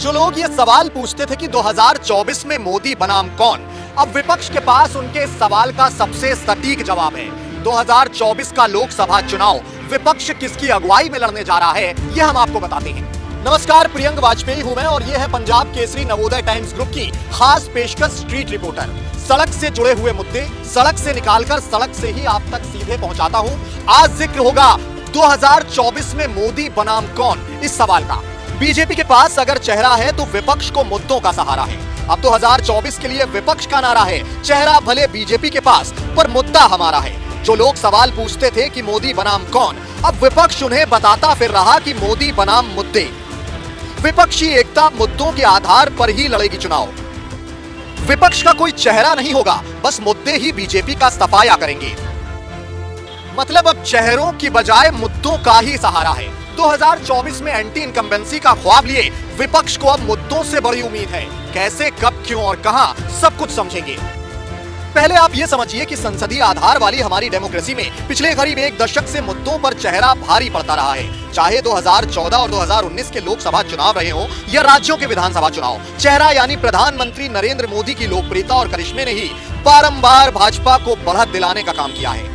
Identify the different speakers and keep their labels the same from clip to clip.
Speaker 1: जो लोग ये सवाल पूछते थे कि 2024 में मोदी बनाम कौन, अब विपक्ष के पास उनके इस सवाल का सबसे सटीक जवाब है। 2024 का लोकसभा चुनाव विपक्ष किसकी अगुवाई में लड़ने जा रहा है, ये हम आपको बताते हैं। नमस्कार, प्रियंक वाजपेयी हूं मैं और ये है पंजाब केसरी नवोदय टाइम्स ग्रुप की खास पेशकश स्ट्रीट रिपोर्टर। सड़क से जुड़े हुए मुद्दे सड़क से निकालकर सड़क से ही आप तक सीधे पहुंचाता हूं। आज जिक्र होगा 2024 में मोदी बनाम कौन इस सवाल का। बीजेपी के पास अगर चेहरा है तो विपक्ष को मुद्दों का सहारा है। अब 2024 के लिए विपक्ष का नारा है, चेहरा भले बीजेपी के पास पर मुद्दा हमारा है। जो लोग सवाल पूछते थे कि मोदी बनाम कौन, अब विपक्ष उन्हें बताता फिर रहा कि मोदी बनाम मुद्दे। विपक्षी एकता मुद्दों के आधार पर ही लड़ेगी चुनाव। विपक्ष का कोई चेहरा नहीं होगा, बस मुद्दे ही बीजेपी का सफाया करेंगे। मतलब अब चेहरों की बजाय मुद्दों का ही सहारा है। 2024 में एंटी इनकम्बेंसी का ख्वाब लिए विपक्ष को अब मुद्दों से बड़ी उम्मीद है। कैसे, कब, क्यों और कहां, सब कुछ समझेंगे। पहले आप ये समझिए कि संसदीय आधार वाली हमारी डेमोक्रेसी में पिछले करीब एक दशक से मुद्दों पर चेहरा भारी पड़ता रहा है। चाहे 2014 और 2019 के लोकसभा चुनाव रहे हों या राज्यों के विधानसभा चुनाव, चेहरा यानी प्रधानमंत्री नरेंद्र मोदी की लोकप्रियता और करिश्मे ने ही बारंबार भाजपा को बढ़त दिलाने का काम किया है।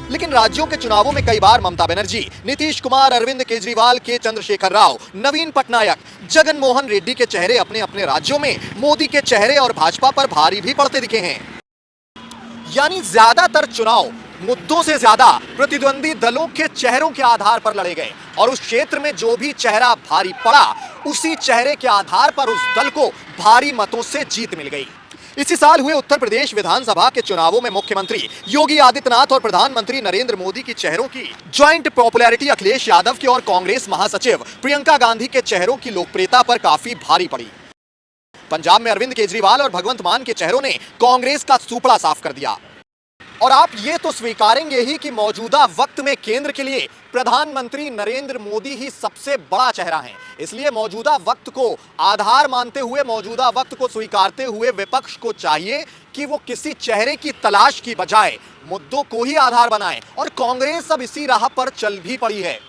Speaker 1: लेकिन राज्यों के चुनावों में कई बार ममता बनर्जी, नीतीश कुमार, अरविंद केजरीवाल, के चंद्रशेखर राव, नवीन पटनायक, जगन मोहन रेड्डी के चेहरे अपने अपने राज्यों में मोदी के चेहरे और भाजपा पर भारी भी पड़ते दिखे हैं। यानी ज्यादातर चुनाव मुद्दों से ज्यादा प्रतिद्वंदी दलों के चेहरों के आधार पर लड़े गए और उस क्षेत्र में जो भी चेहरा भारी पड़ा, उसी चेहरे के आधार पर उस दल को भारी मतों से जीत मिल गई। इसी साल हुए उत्तर प्रदेश विधानसभा के चुनावों में मुख्यमंत्री योगी आदित्यनाथ और प्रधानमंत्री नरेंद्र मोदी के चेहरों की ज्वाइंट पॉपुलैरिटी अखिलेश यादव की और कांग्रेस महासचिव प्रियंका गांधी के चेहरों की लोकप्रियता पर काफी भारी पड़ी। पंजाब में अरविंद केजरीवाल और भगवंत मान के चेहरों ने कांग्रेस का सूपड़ा साफ कर दिया। और आप ये तो स्वीकारेंगे ही कि मौजूदा वक्त में केंद्र के लिए प्रधानमंत्री नरेंद्र मोदी ही सबसे बड़ा चेहरा है। इसलिए मौजूदा वक्त को आधार मानते हुए, मौजूदा वक्त को स्वीकारते हुए विपक्ष को चाहिए कि वो किसी चेहरे की तलाश की बजाय मुद्दों को ही आधार बनाए और कांग्रेस अब इसी राह पर चल भी पड़ी है।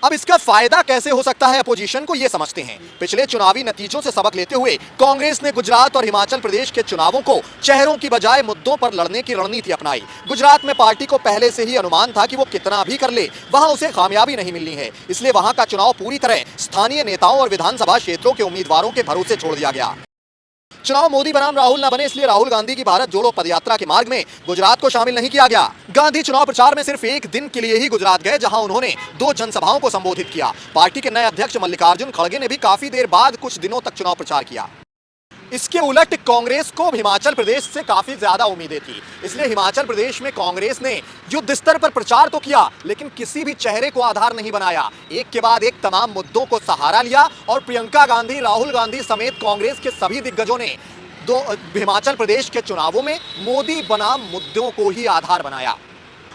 Speaker 1: अब इसका फायदा कैसे हो सकता है अपोजिशन को, ये समझते हैं। पिछले चुनावी नतीजों से सबक लेते हुए कांग्रेस ने गुजरात और हिमाचल प्रदेश के चुनावों को चेहरों की बजाय मुद्दों पर लड़ने की रणनीति अपनाई। गुजरात में पार्टी को पहले से ही अनुमान था कि वो कितना भी कर ले, वहां उसे कामयाबी नहीं मिलनी है। इसलिए वहां का चुनाव पूरी तरह स्थानीय नेताओं और विधानसभा क्षेत्रों के उम्मीदवारों के भरोसे छोड़ दिया गया। चुनाव मोदी बनाम राहुल न बने, इसलिए राहुल गांधी की भारत जोड़ो पदयात्रा के मार्ग में गुजरात को शामिल नहीं किया गया। गांधी चुनाव प्रचार में सिर्फ एक दिन के लिए ही गुजरात गए, जहां उन्होंने 2 जनसभाओं को संबोधित किया। पार्टी के नए अध्यक्ष मल्लिकार्जुन खड़गे ने भी काफी देर बाद कुछ दिनों तक चुनाव प्रचार किया। इसके उलट कांग्रेस को हिमाचल प्रदेश से काफी ज्यादा उम्मीदें थी, इसलिए हिमाचल प्रदेश में कांग्रेस ने युद्ध स्तर पर प्रचार तो किया, लेकिन किसी भी चेहरे को आधार नहीं बनाया। एक के बाद एक तमाम मुद्दों को सहारा लिया और प्रियंका गांधी, राहुल गांधी समेत कांग्रेस के सभी दिग्गजों ने हिमाचल प्रदेश के चुनावों में मोदी बनाम मुद्दों को ही आधार बनाया।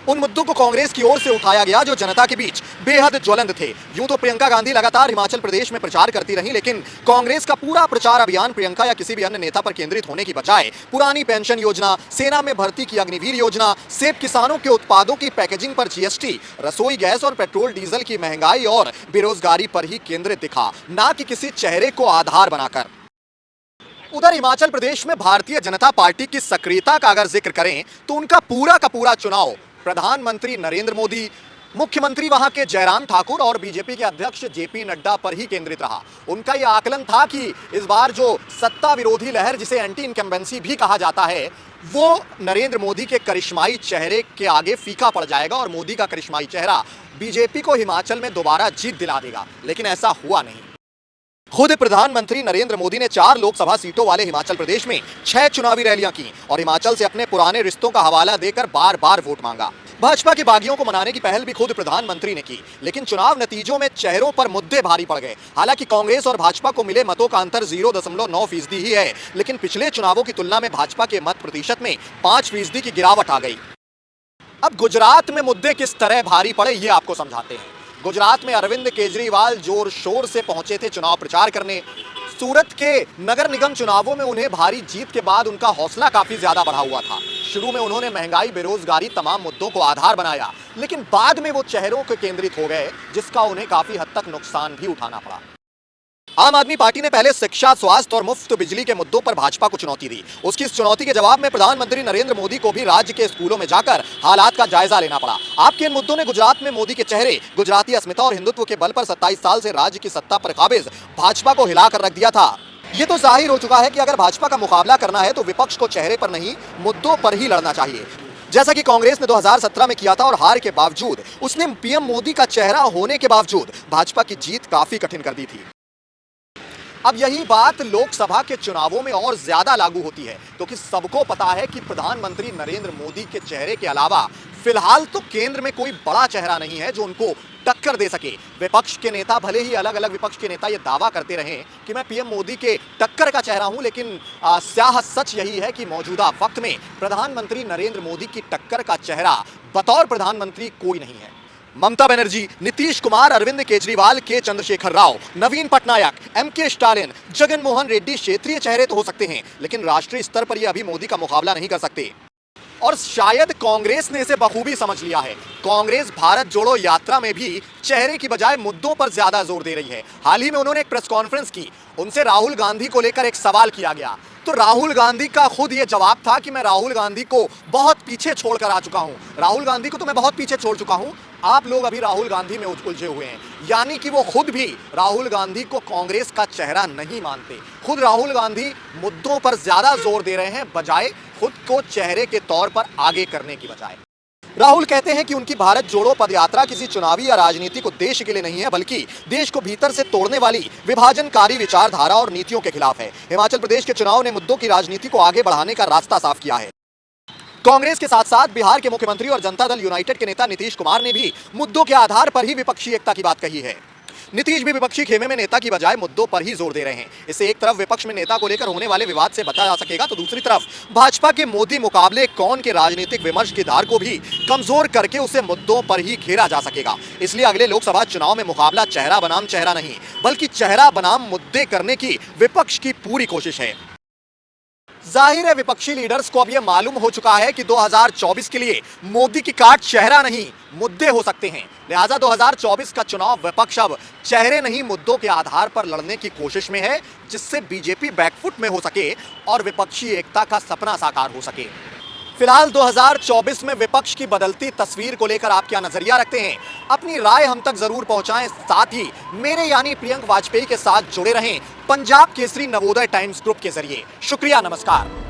Speaker 1: उन मुद्दों को कांग्रेस की ओर से उठाया गया जो जनता के बीच बेहद ज्वलंत थे। यूं तो प्रियंका गांधी लगातार हिमाचल प्रदेश में प्रचार करती रही, लेकिन कांग्रेस का पूरा प्रचार अभियान प्रियंका या किसी भी अन्य नेता पर केंद्रित होने की बजाय पुरानी पेंशन योजना, सेना में भर्ती की अग्निवीर योजना, सेब किसानों के उत्पादों की पैकेजिंग पर जीएसटी, रसोई गैस और पेट्रोल डीजल की महंगाई और बेरोजगारी पर ही केंद्रित दिखा, ना कि किसी चेहरे को आधार बनाकर। उधर हिमाचल प्रदेश में भारतीय जनता पार्टी की सक्रियता का अगर जिक्र करें तो उनका पूरा का पूरा चुनाव प्रधानमंत्री नरेंद्र मोदी, मुख्यमंत्री वहां के जयराम ठाकुर और बीजेपी के अध्यक्ष जेपी नड्डा पर ही केंद्रित रहा। उनका यह आकलन था कि इस बार जो सत्ता विरोधी लहर, जिसे एंटी इनकम्बेंसी भी कहा जाता है, वो नरेंद्र मोदी के करिश्माई चेहरे के आगे फीका पड़ जाएगा और मोदी का करिश्माई चेहरा बीजेपी को हिमाचल में दोबारा जीत दिला देगा। लेकिन ऐसा हुआ नहीं। खुद प्रधानमंत्री नरेंद्र मोदी ने 4 लोकसभा सीटों वाले हिमाचल प्रदेश में 6 चुनावी रैलियां की और हिमाचल से अपने पुराने रिश्तों का हवाला देकर बार बार वोट मांगा। भाजपा के बागियों को मनाने की पहल भी खुद प्रधानमंत्री ने की, लेकिन चुनाव नतीजों में चेहरों पर मुद्दे भारी पड़ गए। हालांकि कांग्रेस और भाजपा को मिले मतों का अंतर 0.9% ही है, लेकिन पिछले चुनावों की तुलना में भाजपा के मत प्रतिशत में 5% की गिरावट आ गई। अब गुजरात में मुद्दे किस तरह भारी पड़े, ये आपको समझाते हैं। गुजरात में अरविंद केजरीवाल जोर शोर से पहुंचे थे चुनाव प्रचार करने। सूरत के नगर निगम चुनावों में उन्हें भारी जीत के बाद उनका हौसला काफी ज्यादा बढ़ा हुआ था। शुरू में उन्होंने महंगाई, बेरोजगारी, तमाम मुद्दों को आधार बनाया, लेकिन बाद में वो चेहरों के केंद्रित हो गए, जिसका उन्हें काफी हद तक नुकसान भी उठाना पड़ा। आम आदमी पार्टी ने पहले शिक्षा, स्वास्थ्य और मुफ्त बिजली के मुद्दों पर भाजपा को चुनौती दी। उसकी इस चुनौती के जवाब में प्रधानमंत्री नरेंद्र मोदी को भी राज्य के स्कूलों में जाकर हालात का जायजा लेना पड़ा। आपके इन मुद्दों ने गुजरात में मोदी के चेहरे, गुजराती अस्मिता और हिंदुत्व के बल पर 27 साल से राज्य की सत्ता पर काबिज भाजपा को हिलाकर रख दिया था। ये तो जाहिर हो चुका है कि अगर भाजपा का मुकाबला करना है तो विपक्ष को चेहरे पर नहीं, मुद्दों पर ही लड़ना चाहिए, जैसा कि कांग्रेस ने 2017 में किया था। और हार के बावजूद उसने पीएम मोदी का चेहरा होने के बावजूद भाजपा की जीत काफी कठिन कर दी थी। अब यही बात लोकसभा के चुनावों में और ज्यादा लागू होती है, क्योंकि सबको पता है कि प्रधानमंत्री नरेंद्र मोदी के चेहरे के अलावा फिलहाल तो केंद्र में कोई बड़ा चेहरा नहीं है जो उनको टक्कर दे सके। विपक्ष के नेता, भले ही अलग अलग विपक्ष के नेता ये दावा करते रहे कि मैं पीएम मोदी के टक्कर का चेहरा हूं, लेकिन स्याह सच यही है कि मौजूदा वक्त में प्रधानमंत्री नरेंद्र मोदी की टक्कर का चेहरा बतौर प्रधानमंत्री कोई नहीं है। ममता बनर्जी, नीतीश कुमार, अरविंद केजरीवाल, के चंद्रशेखर राव, नवीन पटनायक, एमके स्टालिन, जगन मोहन रेड्डी क्षेत्रीय चेहरे तो हो सकते हैं, लेकिन राष्ट्रीय स्तर पर ये अभी मोदी का मुकाबला नहीं कर सकते। और शायद कांग्रेस ने इसे बखूबी समझ लिया है। कांग्रेस भारत जोड़ो यात्रा में भी चेहरे की बजाय मुद्दों पर ज्यादा जोर दे रही है। हाल ही में उन्होंने एक प्रेस कॉन्फ्रेंस की, उनसे राहुल गांधी को लेकर एक सवाल किया गया, तो राहुल गांधी का खुद ये जवाब था कि मैं राहुल गांधी को बहुत पीछे छोड़कर आ चुका हूं। राहुल गांधी को तो मैं बहुत पीछे छोड़ चुका हूं, आप लोग अभी राहुल गांधी में उलझे हुए हैं। यानी कि वो खुद भी राहुल गांधी को कांग्रेस का चेहरा नहीं मानते। खुद राहुल गांधी मुद्दों पर ज्यादा जोर दे रहे हैं, बजाय खुद को चेहरे के तौर पर आगे करने की बजाय। राहुल कहते हैं कि उनकी भारत जोड़ो पदयात्रा किसी चुनावी या राजनीतिक उद्देश्य के लिए नहीं है, बल्कि देश को भीतर से तोड़ने वाली विभाजनकारी विचारधारा और नीतियों के खिलाफ है। हिमाचल प्रदेश के चुनाव ने मुद्दों की राजनीति को आगे बढ़ाने का रास्ता साफ किया है। कांग्रेस के साथ साथ बिहार के मुख्यमंत्री और जनता दल यूनाइटेड के नेता नीतीश कुमार ने भी मुद्दों के आधार पर ही विपक्षी एकता की बात कही है। नीतीश भी विपक्षी खेमे में नेता की बजाय मुद्दों पर ही जोर दे रहे हैं। इससे एक तरफ विपक्ष में नेता को लेकर होने वाले विवाद से बचा जा सकेगा, तो दूसरी तरफ भाजपा के मोदी मुकाबले कौन के राजनीतिक विमर्श की धार को भी कमजोर करके उसे मुद्दों पर ही घेरा जा सकेगा। इसलिए अगले लोकसभा चुनाव में मुकाबला चेहरा बनाम चेहरा नहीं, बल्कि चेहरा बनाम मुद्दे करने की विपक्ष की पूरी कोशिश है। जाहिर है विपक्षी लीडर्स को अब यह मालूम हो चुका है कि 2024 के लिए मोदी की काट चेहरा नहीं, मुद्दे हो सकते हैं। लिहाजा 2024 का चुनाव विपक्ष अब चेहरे नहीं, मुद्दों के आधार पर लड़ने की कोशिश में है, जिससे बीजेपी बैकफुट में हो सके और विपक्षी एकता का सपना साकार हो सके। फिलहाल 2024 में विपक्ष की बदलती तस्वीर को लेकर आप क्या नजरिया रखते हैं? अपनी राय हम तक जरूर पहुंचाएं। साथ ही मेरे यानी प्रियंक वाजपेयी के साथ जुड़े रहें पंजाब केसरी नवोदय टाइम्स ग्रुप के जरिए। शुक्रिया, नमस्कार।